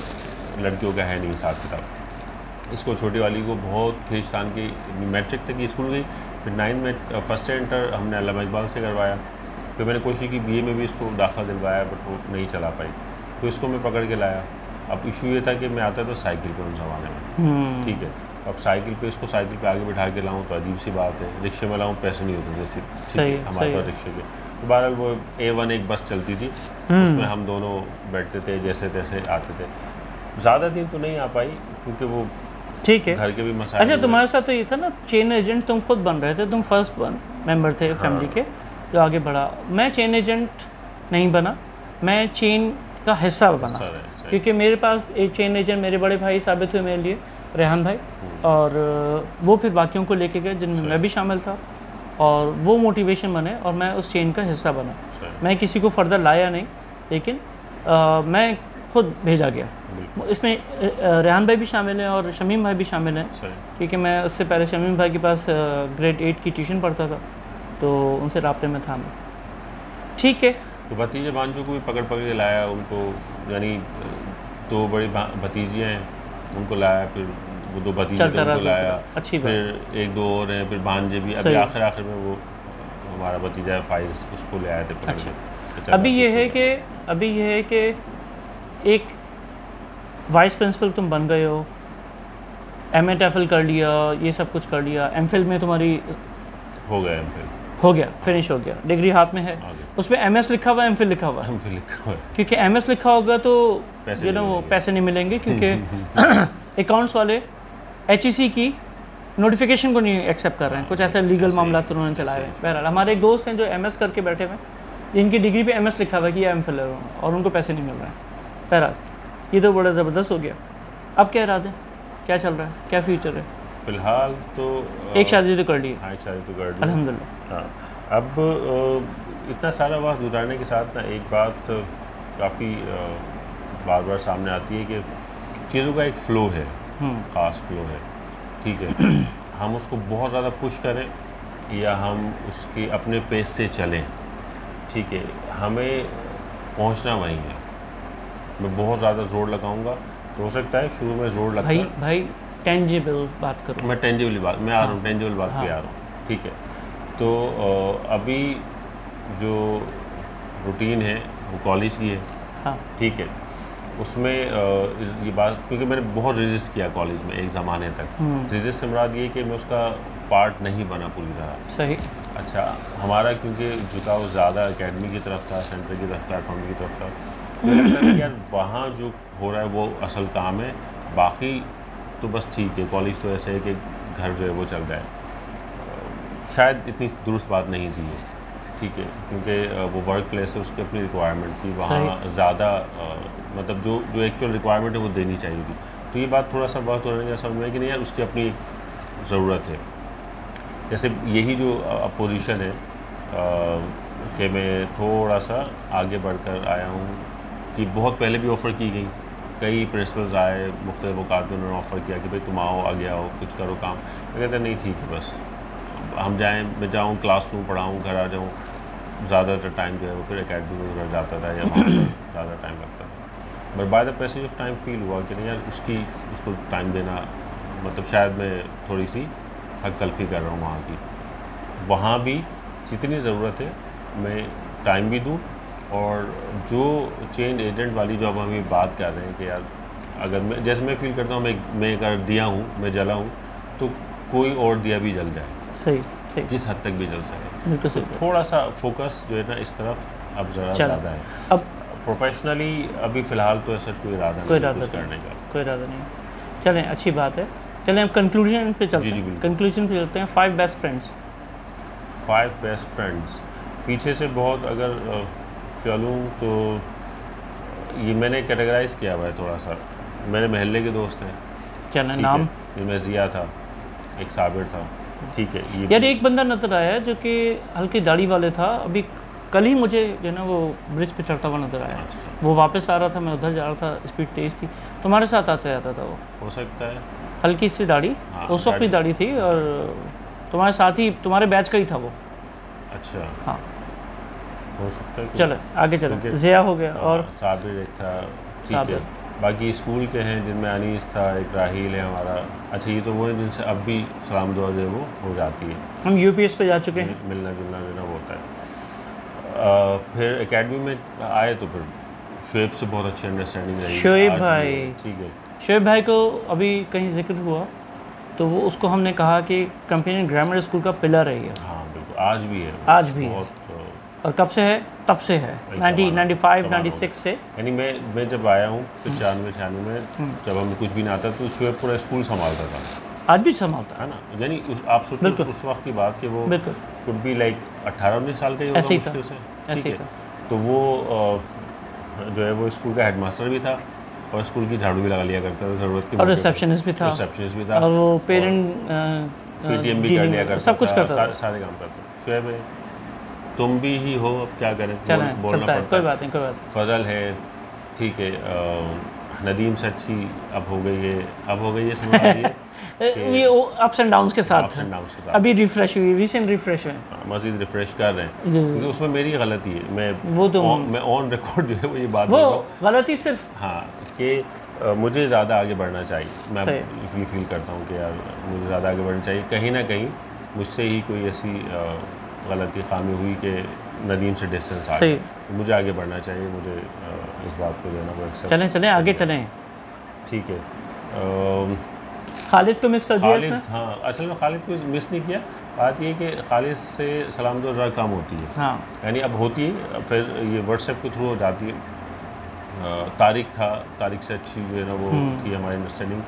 लड़कियों का है नहीं हिसाब किताब। इसको छोटी वाली को बहुत खींचतान की, मैट्रिक तक की स्कूल गई, फिर 9th में फर्स्ट इंटर हमने अल्लामा इकबाल से करवाया, फिर मैंने कोशिश की BA में भी इसको दाखिला दिलवाया, बट वो नहीं चला पाई, तो इसको मैं पकड़ के लाया। अब इशू ये था कि मैं आता था साइकिल पे उन ज़माने में, ठीक है। अब साइकिल पे इसको साइकिल पे आगे बिठा के लाऊँ तो अजीब सी बात है, रिक्शे में लाऊँ पैसे नहीं होते जैसे, ठीक है, हमारे पास रिक्शे के। तो बहरहाल वो A1 एक बस चलती थी, उसमें हम दोनों बैठते थे, जैसे तैसे आते थे। ज़्यादा दिन तो नहीं आ पाई क्योंकि वो ठीक है घर के भी मसाले। अच्छा, तुम्हारे साथ तो ये था ना चेन एजेंट तुम खुद बन रहे थे, तुम फर्स्ट मेंबर थे फैमिली के जो आगे बढ़ा। मैं चेन एजेंट नहीं बना, मैं चेन का हिस्सा बना, क्योंकि मेरे पास एक चेन एजेंट मेरे बड़े भाई साबित हुए मेरे लिए, रेहान भाई, और वो फिर बाकियों को लेके गए जिनमें मैं भी शामिल था, और वो मोटिवेशन बने और मैं उस चेन का हिस्सा बना। मैं किसी को फर्दर लाया नहीं, लेकिन मैं खुद भेजा गया। इसमें रेहान भाई भी शामिल हैं और शमीम भाई भी शामिल हैं, क्योंकि मैं उससे पहले शमीम भाई के पास ग्रेड 8 की ट्यूशन पढ़ता था, तो उनसे राब्ते में था मैं। ठीक है, तो भतीजे भांजों को भी पकड़ के लाया उनको, यानी 2 बड़ी भतीजियाँ हैं उनको लाया, फिर वो 2 भतीजे उनको लाया, अच्छी फिर 1-2 और हैं, फिर भांजे भी। अभी आखिर में वो हमारा भतीजा है फाइज, उसको ले आए थे पकड़ के। अभी ये है कि एक वाइस प्रिंसिपल तुम बन गए हो, MA TOEFL कर लिया, ये सब कुछ कर लिया, MPhil में तुम्हारी हो गया, MPhil हो गया, फिनिश हो गया, डिग्री हाथ में है, उसमें MS लिखा हुआ है, MPhil लिखा हुआ है, क्योंकि MS लिखा होगा तो यू नो वो पैसे नहीं मिलेंगे, क्योंकि अकाउंट्स वाले HEC की नोटिफिकेशन को नहीं एक्सेप्ट कर रहे हैं, कुछ ऐसे लीगल मामला तो उन्होंने चलाए हैं। बहरहाल हमारे एक दोस्त हैं जो MS करके बैठे हुए हैं, जिनकी डिग्री पे MS लिखा हुआ है कि ये MPhil है, और उनको पैसे नहीं मिल रहे हैं। बहरहाल ये तो बड़ा ज़बरदस्त हो गया। अब क्या इरादे, क्या चल रहा है, क्या फ्यूचर है? फ़िलहाल तो एक शादी तो कर ली है। हाँ, एक शादी तो कर ली अल्हम्दुलिल्लाह। हाँ, अब इतना सारा वक्त गुजारने के साथ ना एक बात काफ़ी बार बार सामने आती है कि चीज़ों का एक फ़्लो है, ख़ास फ़्लो है, ठीक है। हम उसको बहुत ज़्यादा पुश करें या हम उसकी अपने पेस से चलें, ठीक है, हमें पहुंचना वहीं है। मैं बहुत ज़्यादा ज़ोर लगाऊंगा तो हो सकता है शुरू में ज़ोर लगता है। भाई टेंजिबल बात करो, मैं टेंजिबल बात मैं आ रहा हूँ, टेंजिबल बात पे आ रहा हूँ, ठीक है। तो अभी जो रूटीन है वो कॉलेज की है, हाँ, ठीक है। उसमें ये बात, क्योंकि मैंने बहुत रेजिस्ट किया कॉलेज में एक ज़माने तक। रेजिस्ट से मुराद ये कि मैं उसका पार्ट नहीं बना पूरी तरह। सही। अच्छा, हमारा क्योंकि झुकाव ज़्यादा एकेडमी की तरफ था, सेंटर की तरफ था, अकाउंट की तरफ था, तो लगता है कि यार वहाँ जो हो रहा है वो असल काम है, बाकी तो बस ठीक है, कॉलेज तो ऐसे है कि घर जो है वो चल रहा है। शायद इतनी दुरुस्त बात नहीं थी ये, ठीक है, क्योंकि वो वर्क प्लेस है, उसकी अपनी रिक्वायरमेंट थी, वहाँ ज़्यादा मतलब जो एक्चुअल रिक्वायरमेंट है वो देनी चाहिए थी। तो ये बात थोड़ा सा वक्त होने का समझ में कि नहीं यार उसकी अपनी एक ज़रूरत है। जैसे यही जो अपोजिशन है कि मैं थोड़ा सा आगे बढ़कर आया हूँ, कि बहुत पहले भी ऑफ़र की गई, कई प्रिंसिपल्स आए, मुख्तलिफ औकात में उन्होंने ऑफ़र किया कि भाई तुम आओ, आगे आओ, कुछ करो काम। मैं कहता नहीं ठीक है, बस हम जाएँ, मैं जाऊँ क्लास रूम पढ़ाऊँ, घर आ जाऊँ, ज़्यादातर टाइम जो है वो फिर एकेडमी में गुजर जाता था या वहाँ पर ज़्यादा टाइम लगता था। But by the passage of time feel हुआ कि नहीं यार उसको टाइम देना, मतलब शायद मैं थोड़ी सी हक तलफी कर रहा हूँ वहाँ की। वहाँ भी जितनी ज़रूरत है मैं टाइम भी दूँ, और जो चेंज एजेंट वाली जो अब हम बात कर रहे हैं कि यार अगर मैं, जैसे मैं फील करता हूँ मैं अगर दिया हूँ, मैं जला हूँ, तो कोई और दिया भी जल जाए, सही सही, जिस हद तक भी जल सके। बिल्कुल तो सही। थोड़ा सा फोकस जो है ना इस तरफ अब ज़रा ज़्यादा है। अब प्रोफेशनली अभी फ़िलहाल तो ऐसा कोई इरादा नहीं कुछ करने का, कोई इरादा नहीं। चलें, अच्छी बात है, चलें अब कंक्लूजन पे चलते हैं। कंक्लूजन पे चलते हैं। 5 बेस्ट फ्रेंड्स। 5 बेस्ट फ्रेंड्स पीछे से बहुत अगर चलूँ तो ये मैंने कैटेगराइज किया हुआ है थोड़ा सा। मेरे महल्ले के दोस्त हैं, क्या नाम? इनमें ज़िया था, एक साबिर था, ठीक है। ये यार एक बंदा नज़र आया जो कि हल्की दाढ़ी वाले था, अभी कल ही मुझे जो है ना वो ब्रिज पे चढ़ता हुआ नज़र आया। वो वापस आ रहा था, मैं उधर जा रहा था, स्पीड तेज़ थी, तुम्हारे साथ आता जाता था वो, हो सकता है। हल्की सी दाढ़ी, उस वक्त भी दाढ़ी थी, और तुम्हारे साथ ही, तुम्हारे बैच का ही था वो। अच्छा, हाँ, हो सकता है। चलो आगे चलो। ज़िया हो गया, और साबिर एक था, ठीक है। बाकी स्कूल के हैं जिनमें अनीस था, एक राहील है हमारा। अच्छा, ये तो वो है जिनसे अब भी सलाम दुआ जो है वो हो जाती है। हम यूपीएस पे जा चुके हैं, मिलना जुलना जो ना वो होता है। फिर एकेडमी में आए तो फिर शोएब से बहुत अच्छी अंडरस्टैंडिंग रही। शोएब भाई, ठीक है, शोएब भाई को अभी कहीं जिक्र हुआ तो वो उसको हमने कहा कि कंपेनियन ग्रामर स्कूल का पिलर है ये। हाँ बिल्कुल, आज भी है, आज भी है। और कब से है? तब से है, 1995 96 से। यानी मैं जब आया हूँ 95-96 में, जब हमें कुछ भी ना आता तो शोएब पूरा स्कूल संभालता था, आज भी संभालता है ना। यानी आप सोचो उस वक्त की बात कि वो कुड बी लाइक 18-19 साल का ही होगा मुश्किल से, ठीक है। तो वो जो है वो स्कूल का हेडमास्टर भी था, और स्कूल की झाड़ू भी लगा लिया करता था ज़रूरत की, और रिसेप्शनिस्ट भी था, और वो पेरेंट पीटीएम भी कर लिया करता, सब कुछ करता था, सारे काम करता। शोएब है, तुम भी ही हो, अब क्या करें, बोलना पड़ता है, कोई बात नहीं, कोई बात नहीं। फजल है, ठीक है, नदीम से अच्छी अब हो गई है समझ आ रही है ये अप्स एंड डाउन्स के साथ अभी रिफ्रेश हुई, रिसेंट रिफ्रेश हुए, मज़ीद रिफ्रेश कर रहे हैं, क्योंकि उसमें मेरी गलती है। मैं ऑन रिकॉर्ड जो है वो ये बात, वो गलती सिर्फ, हाँ, कि मुझे ज़्यादा आगे बढ़ना चाहिए। मैं फील करता हूँ कि यार मुझे ज़्यादा आगे बढ़ना चाहिए, कहीं ना कहीं मुझसे ही कोई ऐसी गलती खामी हुई कि नदीम से डिस्टेंस आ गई, मुझे आगे बढ़ना चाहिए, मुझे इस बात को जो है ना वो एक्सेप्ट। चलें आगे चलें, ठीक है। खालिद को मिस कर दिया इसने? हाँ, असल में खालिद को मिस नहीं किया। बात ये कि खालिद से सलाम दुआ ज़रा कम होती है, हाँ, यानी अब होती है, फिर ये व्हाट्सएप के थ्रू हो जाती है। तारिक से अच्छी जो है ना वो थी हमारी अंडरस्टैंडिंग।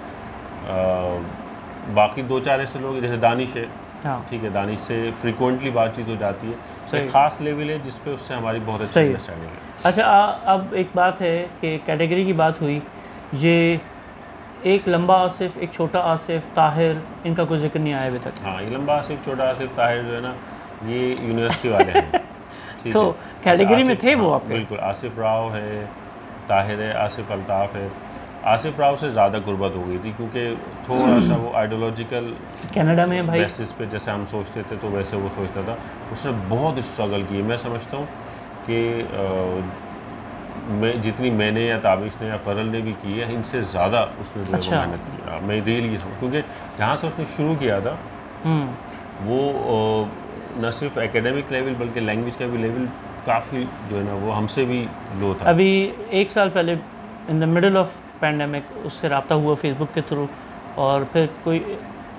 बाकी 2-4 ऐसे लोग जैसे दानिश है, हाँ, ठीक है, दानिश से फ्रीक्वेंटली बातचीत हो जाती है, एक ख़ास लेवल है जिस पे उससे हमारी बहुत अच्छी अंडरस्टैंडिंग है। अच्छा, अब एक बात है कि कैटेगरी की बात हुई, ये एक लंबा आसिफ, एक छोटा आसिफ, ताहिर, इनका कोई जिक्र नहीं आया अभी तक। हाँ, ये लंबा आसिफ, छोटा आसिफ, ताहिर जो है ना ये यूनिवर्सिटी वाले हैं, तो कैटेगरी में थे वो आपके? बिल्कुल, आसिफ राव है, ताहिर है, आसिफ अल्ताफ़ है, आसिफ राव से ज़्यादा गुर्बत हो गई थी, क्योंकि थोड़ा सा वो आइडियोलॉजिकल कनाडा में भाई बेसिस पे जैसे हम सोचते थे तो वैसे वो सोचता था। उसने बहुत स्ट्रगल की। मैं समझता हूँ कि मैं जितनी मैंने या ताबिश ने या फरल ने भी की है, इनसे ज़्यादा उसने जो है वो मेहनत की। मैं रियली क्योंकि जहाँ से उसने शुरू किया था वो न सिर्फ एकेडमिक लेवल बल्कि लैंग्वेज का भी लेवल काफ़ी जो है ना वो हमसे भी लो था। अभी 1 साल पहले in the middle of pandemic उससे रब्ता हुआ फेसबुक के थ्रू, और फिर कोई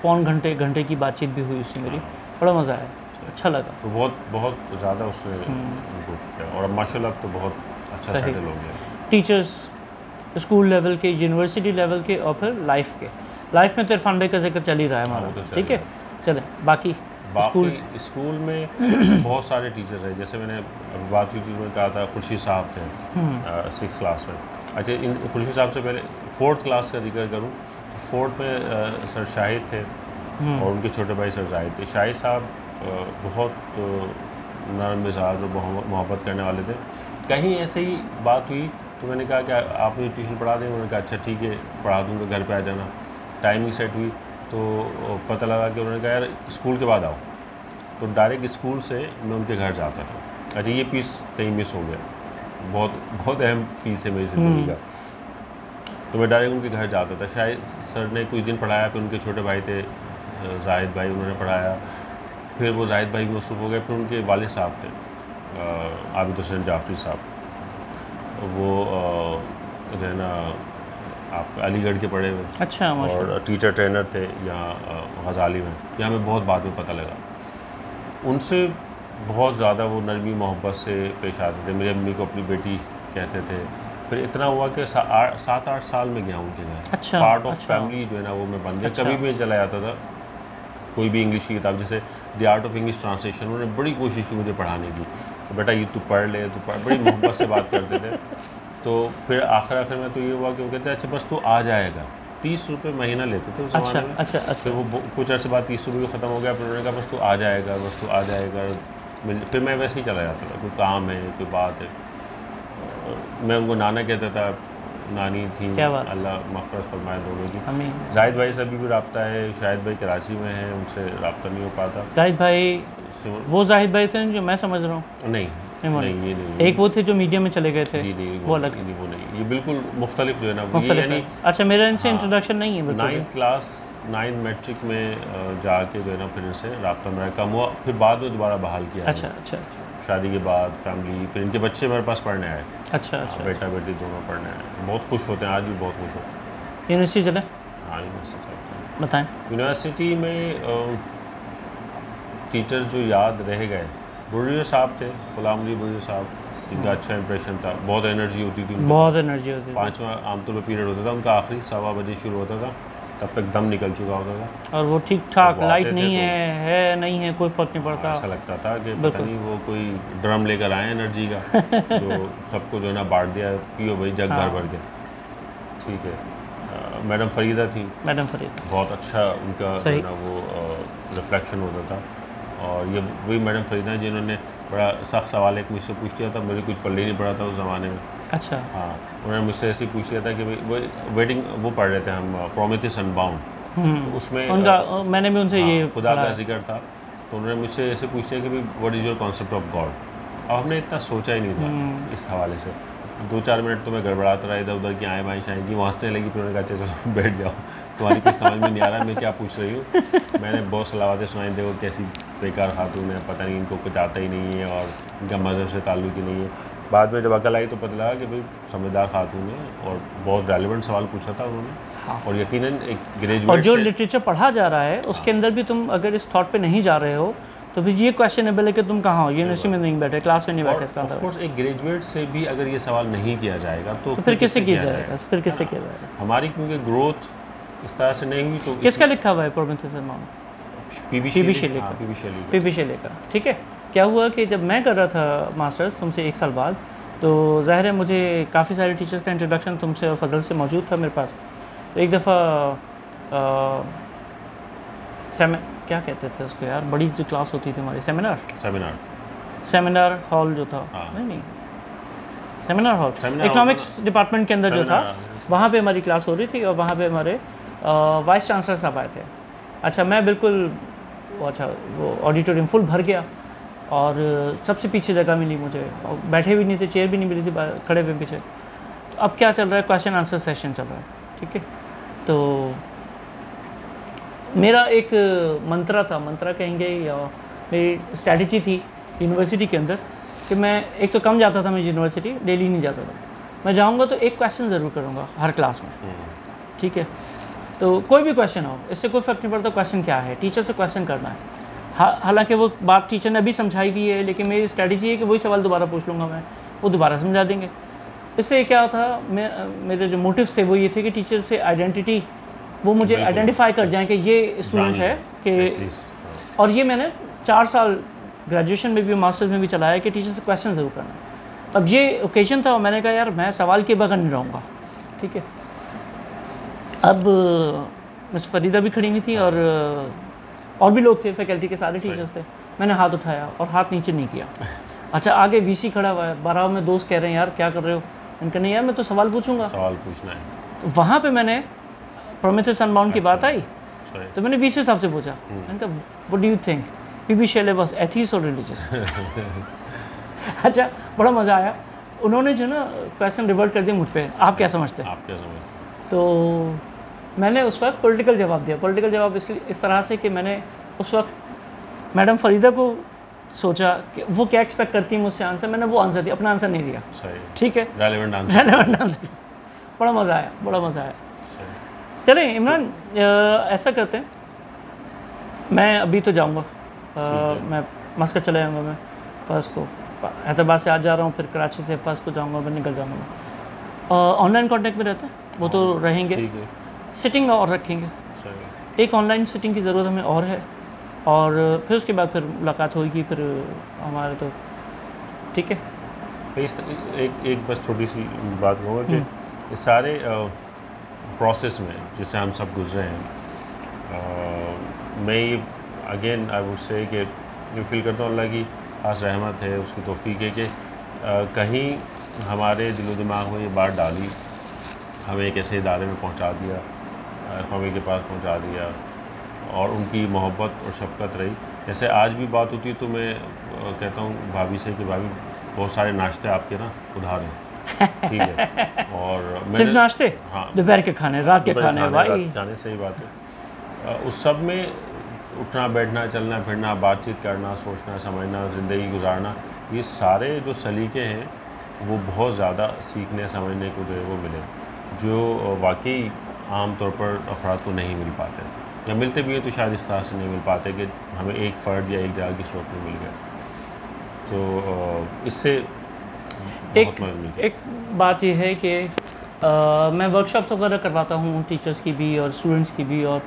पौन घंटे की बातचीत भी हुई उससे मेरी। बड़ा मज़ा आया, अच्छा लगा। तो बहुत ज़्यादा उसने इम्प्रूव किया और अब माशाल्लाह तो बहुत अच्छा सेटल हो गया। टीचर्स स्कूल लेवल के, यूनिवर्सिटी लेवल के, और फिर लाइफ में तो इरफान भाई का जिक्र चल ही रहा है हमारा, ठीक है। चले बाकी स्कूल में बहुत सारे टीचर हैं। जैसे मैंने अभी बात हुई थी, मैंने कहा था खुर्शीद साहब थे 6th क्लास में। अच्छा, इन खुर्शीद साहब से पहले 4th क्लास का जिक्र करूँ, 4th में सर शाहिद थे और उनके छोटे भाई सर जाहिद थे। शाहिद साहब बहुत नरम मिजाज और मोहब्बत करने वाले थे। कहीं ऐसे ही बात हुई तो मैंने कहा कि आप मुझे ट्यूशन पढ़ा दें। उन्होंने कहा अच्छा ठीक है पढ़ा दूँगा, घर पे आ जाना। टाइमिंग सेट हुई तो पता लगा कि उन्होंने कहा यार स्कूल के बाद आओ, तो डायरेक्ट स्कूल से मैं उनके घर जाता था। अच्छा, ये पीस कहीं मिस हो गया, बहुत अहम पीस है मेरी ज़िंदगी का। तो मैं डायरेक्ट उनके घर जाता था। शायद सर ने कुछ दिन पढ़ाया, फिर उनके छोटे भाई थे जाहिद भाई, उन्होंने पढ़ाया। फिर वो जाहिद भाई भी मसरूफ़ हो गए। फिर उनके वालिद साहब थे आबिद हुसैन जाफरी साहब, वो जो है ना आप अलीगढ़ के पढ़े हुए। अच्छा, और टीचर ट्रेनर थे यहाँ गज़ाली में। यहाँ में बहुत बाद में पता लगा। उनसे बहुत ज़्यादा वो नरमी मोहब्बत से पेश आते थे। मेरी अम्मी को अपनी बेटी कहते थे। फिर इतना हुआ कि 7-8 साल में गया उनके घर। अच्छा, पार्ट ऑफ फैमिली जो है ना वो मैं बन गया। कभी भी चला जाता था कोई भी इंग्लिश की किताब, जैसे the art of English translation, उन्होंने बड़ी कोशिश की मुझे पढ़ाने की। तो बेटा ये तू पढ़ ले, तू पढ़, बड़ी मोहब्बत से बात करते थे। तो फिर आखिर में तो ये हुआ कि वो कहते अच्छा बस तू आ जाएगा। 30 रुपये महीना लेते थे उस ज़माने में। अच्छा। फिर वो कुछ अर्से बाद 30 रुपये ख़त्म हो गया। फिर उन्होंने कहा बस तू आ जाएगा, बस तू आ जाएगा। फिर मैं वैसे ही चला जाता था, कोई काम है, कोई बात है। मैं उनको नाना कहता था, नानी थी, अल्लाह मग़फ़िरत फरमाए दोनों की। जाहिद भाई से अभी भी रब्ता है। शाहिद भाई कराची में हैं, उनसे रब्ता नहीं हो पाता। जाहिद भाई वो जाहिद भाई थे जो मैं समझ रहा हूँ? नहीं, ये नहीं। एक वो थे जो मीडिया में चले गए थे। वो अलग, वो नहीं, ये बिल्कुल मुख्तलिफ जो है ना ये यानी। अच्छा, मेरा इनसे इंट्रोडक्शन नहीं है। 9th क्लास 9 मैट्रिक में जाके जो है ना फिर इनसे रब्ता मेरा कम हुआ। फिर बाद में दोबारा बहाल किया। अच्छा। शादी के बाद फैमिली, फिर इनके बच्चे मेरे पास पढ़ने आए। अच्छा। बेटा बेटी दोनों पढ़ने आए। बहुत खुश होते हैं, आज भी बहुत खुश होते हैं। यूनिवर्सिटी चले? हाँ, यूनिवर्सिटी चलते हैं। बताएं। यूनिवर्सिटी में टीचर्स जो याद रह गए, बुर्रिया साहब थे, गुलाम अली बुर्रिया साहब, जिनका अच्छा इंप्रेशन था। बहुत एनर्जी होती थी, बहुत एनर्जी होती थी। 5वां आमतौर पर पीरियड होता था उनका, आखिरी 1:15 बजे शुरू होता था, तब तक दम निकल चुका होता था। और वो ठीक ठाक, लाइट नहीं है नहीं है, कोई फ़र्क नहीं पड़ता। ऐसा लगता था कि पता नहीं वो कोई ड्रम लेकर आए एनर्जी का जो सबको जो है ना बांट दिया, पियो भाई जग भर के। ठीक है। मैडम फरीदा थी। मैडम फरीदा बहुत अच्छा उनका जो है ना वो रिफ्लेक्शन होता था। और ये वही मैडम फरीदा जिन्होंने बड़ा सख्त सवाल एक मुझसे पूछ लिया था, मुझे कुछ पढ़ ही नहीं पड़ा था उस ज़माने में। अच्छा। हाँ, उन्होंने मुझसे ऐसे ही पूछ लिया था कि भाई वो वेटिंग वो पढ़ रहे थे हम, प्रोमेथियस अनबाउंड। तो उसमें उनका मैंने भी उनसे ये खुदा का जिक्र था। तो उन्होंने मुझसे ऐसे पूछ लिया कि भाई what is your concept of God. अब हमने इतना सोचा ही नहीं था इस हवाले से। 2-4 मिनट तो मैं गड़बड़ाता रहा, इधर उधर की आएँ बाएँ शाएँ की, वो हंसने लगी। फिर उन्होंने कहा चलो बैठ जाओ, तुम्हारी कुछ समझ में नहीं आ रहा मैं क्या पूछ रही हूँ। मैंने बहुत सलावतें सुनाई, देखो कैसी बेकार खातून है, पता नहीं इनको कुछ आता ही नहीं है और इनका मज़हब से ताल्लुक़ ही नहीं है। बाद में जब अकल आई तो पता लगा कि भाई समझदार खातून है और बहुत रेलिवेंट सवाल पूछा था उन्होंने। और यकीनन एक ग्रेजुएट और जो लिटरेचर पढ़ा जा रहा है उसके अंदर भी तुम अगर इस थॉट पे नहीं जा रहे हो तो फिर ये क्वेश्चनेबल है कि तुम कहाँ हो, यूनिवर्सिटी में नहीं बैठे, क्लास में नहीं बैठे। इसका ऑफ कोर्स एक ग्रेजुएट से भी अगर ये सवाल नहीं किया जाएगा तो फिर किससे किया जाएगा? फिर किससे किया जाएगा? हमारी क्योंकि ग्रोथ इस तरह से नहीं हुई। तो किसका लिखा हुआ है प्रोमेथियस अनबाउंड? पीबी शेले का। ठीक है। क्या हुआ कि जब मैं कर रहा था मास्टर्स तुमसे 1 साल बाद, तो ज़ाहिर है मुझे काफ़ी सारे टीचर्स का इंट्रोडक्शन तुमसे और फजल से मौजूद था मेरे पास। तो एक दफ़ा क्या कहते थे उसको यार, बड़ी जो क्लास होती थी हमारी, सेमिनार हॉल जो था। नहीं सेमिनार हॉल, इकोनॉमिक्स डिपार्टमेंट के अंदर जो था वहाँ पे हमारी क्लास हो रही थी और वहाँ पे हमारे वाइस चांसलर साहब आए थे। अच्छा मैं बिल्कुल वो ऑडिटोरियम फुल भर गया और सबसे पीछे जगह मिली मुझे और बैठे भी नहीं थे, चेयर भी नहीं मिली थी खड़े हुए पीछे। तो अब क्या चल रहा है, क्वेश्चन आंसर सेशन चल रहा है, ठीक है। तो मेरा एक मंत्रा था, मंत्रा कहेंगे या मेरी स्ट्रैटेजी थी यूनिवर्सिटी के अंदर कि मैं एक तो कम जाता था, मैं यूनिवर्सिटी डेली नहीं जाता था, मैं जाऊंगा तो एक क्वेश्चन ज़रूर करूंगा हर क्लास में, ठीक है। तो कोई भी क्वेश्चन हो, इससे कोई फ़र्क नहीं पड़ता क्वेश्चन क्या है, टीचर से क्वेश्चन करना है। हालांकि वो बात टीचर ने अभी समझाई भी है, लेकिन मेरी स्ट्रैटेजी है कि वही सवाल दोबारा पूछ लूँगा मैं, वो दोबारा समझा देंगे। इससे क्या था, मेरे जो मोटिव्स थे वो ये थे कि टीचर से आइडेंटिटी वो मुझे आइडेंटिफाई कर जाएं कि ये स्टूडेंट है कि, और ये मैंने 4 साल ग्रेजुएशन में भी मास्टर्स में भी चलाया कि टीचर से क्वेश्चन ज़रूर करना है। अब ये ओकेजन था और मैंने कहा यार मैं सवाल के बगैर नहीं रहूँगा, ठीक है। अब मिस फरीदा भी खड़ी हुई थी और भी लोग थे, फैकल्टी के सारे टीचर्स थे। मैंने हाथ उठाया और हाथ नीचे नहीं किया। अच्छा आगे वीसी खड़ा हुआ है, 12 में दोस्त कह रहे हैं यार क्या कर रहे हो, मैंने कहा नहीं यार मैं तो सवाल पूछूंगा, सवाल पूछना है। तो वहाँ पे मैंने प्रोमेथियस अनबाउंड की बात आई तो मैंने वीसी साहब से पूछा, मैंने कहा what do you think PB Shelley was atheist और रिलीजियस। अच्छा बड़ा मज़ा आया, उन्होंने जो ना क्वेश्चन रिवर्ट कर दिया मुझ पर, आप क्या समझते हैं, तो मैंने उस वक्त पॉलिटिकल जवाब दिया। पॉलिटिकल जवाब इसलिए इस तरह से कि मैंने उस वक्त मैडम फरीदा को सोचा कि वो क्या एक्सपेक्ट करती है मुझसे आंसर, मैंने वो आंसर दिया, अपना आंसर नहीं दिया, ठीक है, रेलेवेंट आंसर। बड़ा मज़ा आया, बड़ा मज़ा आया। चलें इमरान, ऐसा करते हैं, मैं अभी तो जाऊंगा, मैं मस्कत चले जाऊंगा, मैं फर्स्ट को हैदराबाद से आज जा रहा हूँ, फिर कराची से फर्स्ट को जाऊंगा, मैं निकल जाऊंगा। ऑनलाइन कांटेक्ट में रहते हैं, वो तो रहेंगे, सिटिंग और रखेंगे, एक ऑनलाइन सिटिंग की ज़रूरत हमें और है, और फिर उसके बाद फिर मुलाकात होगी, फिर हमारे तो ठीक है। एक बस छोटी सी बात कहूँगा कि इस सारे प्रोसेस में जिससे हम सब गुजरे हैं, मैं ये अगेन आई वुड से कि ये फील करता हूँ अल्लाह की खास रहमत है, उसकी तौफीक है कि कहीं हमारे दिलो दिमाग में ये बात डाली, हमें एक ऐसे इदारे में पहुँचा दिया, फ़ामी के पास पहुँचा दिया, और उनकी मोहब्बत और शफ़क़त रही। जैसे आज भी बात होती है तो मैं कहता हूँ भाभी से कि भाभी बहुत सारे नाश्ते आपके ना उधार हैं, ठीक है, और सिर्फ नाश्ते, हाँ, दोपहर के खाने, रात के खाने, भाई खाने, सही बात है। उस सब में उठना बैठना, चलना फिरना, बातचीत करना, सोचना समझना, ज़िंदगी गुजारना, ये सारे जो सलीके हैं वो बहुत ज़्यादा सीखने समझने को जो है वो मिले, जो वाकई आम तौर पर अफराद को नहीं मिल पाते, या मिलते भी हैं तो शायद इस तरह से नहीं मिल पाते कि हमें एक फ़र्द या एक जगह की सूरत में मिल गया। तो इससे एक बात यह है कि मैं वर्कशॉप्स वगैरह करवाता हूँ टीचर्स की भी और स्टूडेंट्स की भी, और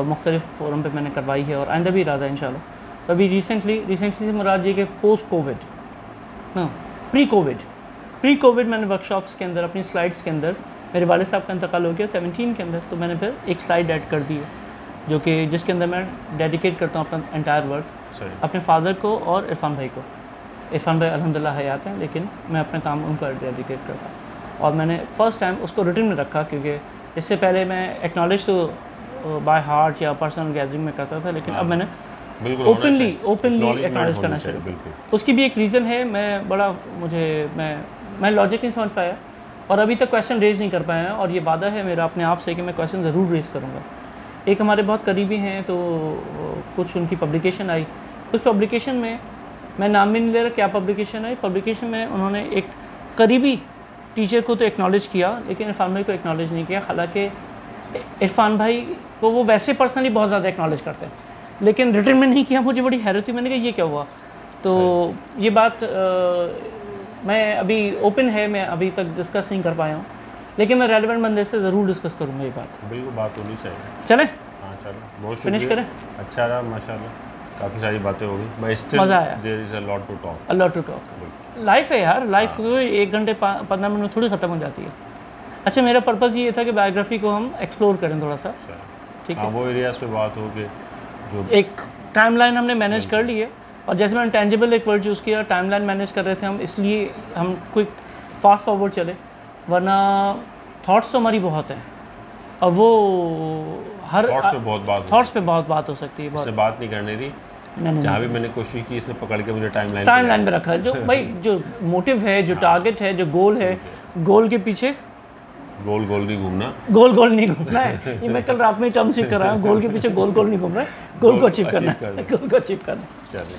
मुख्तलिफ़ फोरम पे मैंने करवाई है और आइंदा भी इरादा है इंशाल्लाह। तो अभी रिसेंटली से मुराद ये कि पोस्ट कोविड ना प्री कोविड मैंने वर्कशॉप्स के अंदर अपनी स्लाइड्स के अंदर, मेरे वाले साहब का इंतकाल हो गया 17 के अंदर, तो मैंने फिर एक स्लाइड ऐड कर दी है जो कि जिसके अंदर मैं डेडिकेट करता हूँ अपना एंटायर वर्क अपने फादर को और इरफान भाई को। इरफान भाई अल्हम्दुलिल्लाह हयात हैं, लेकिन मैं अपने काम उनको डेडिकेट करता हूँ, और मैंने फ़र्स्ट टाइम उसको रिटन में रखा, क्योंकि इससे पहले मैं एक्नॉलेज तो बाय हार्ट या पर्सनल गैदरिंग में करता था, लेकिन अब मैंने ओपनली एक्नॉलेज करना शुरू किया। उसकी भी एक रीज़न है, मैं लॉजिक नहीं समझ पाया और अभी तक क्वेश्चन रेज़ नहीं कर पाया है, और ये वादा है मेरा अपने आप से कि मैं क्वेश्चन ज़रूर रेज़ करूँगा। एक हमारे बहुत करीबी हैं, तो कुछ उनकी पब्लिकेशन आई, उस पब्लिकेशन में मैं नाम भी नहीं ले रहा क्या पब्लिकेशन आई, पब्लिकेशन में उन्होंने एक करीबी टीचर को तो एक्नॉलेज किया, लेकिन इरफान भाई को एक्नॉलेज नहीं किया। हालांकि इरफान भाई को वो वैसे पर्सनली बहुत ज़्यादा एक्नॉलेज करते हैं, लेकिन रिटर्न में नहीं किया। मुझे बड़ी हैरत हुई, मैंने कहा ये क्या हुआ। तो ये बात मैं अभी ओपन है, मैं अभी तक डिस्कस नहीं कर पाया हूँ, लेकिन मैं रेलेवेंट बंदे से ज़रूर डिस्कस करूँगा ये बात। बिल्कुल बात होनी चाहिए। चलें, हाँ चलो, बहुत फिनिश करें। अच्छा रहा माशाल्लाह, काफ़ी सारी बातें हो गई, मैं स्टिल मज़ा आया। There is a lot to talk. Life है यार, लाइफ 1 घंटे 15 मिनट थोड़ी ख़त्म हो जाती है। अच्छा मेरा पर्पज़ ये था कि बायोग्राफी को हम एक्सप्लोर करें थोड़ा सा, ठीक है, वो एरियाज़ पे बात हो कि जो एक टाइमलाइन हमने मैनेज कर ली है, और जैसे मैंने टेंजिबल एक वर्ड यूज़ किया, टाइमलाइन मैनेज कर रहे थे हम, इसलिए हम क्विक फास्ट फॉरवर्ड चले, वरना थॉट्स तो हमारी बहुत हैं और वो हर थॉट्स पे बहुत बात हो सकती है। इसने बात नहीं करने दी, जहाँ भी मैंने कोशिश की इसने पकड़ के मुझे टाइमलाइन पे रखा है। जो भाई जो मोटिव है, जो टारगेट है, जो गोल है, गोल के पीछे गोल नहीं घूमना, गोल नहीं घूमना है। ये मैं कल रात में टर्म सीख कर रहा हूँ, गोल के पीछे गोल नहीं घूम रहा है, गोल को अचीव करना है, गोल को अचीव करना है। चलिए।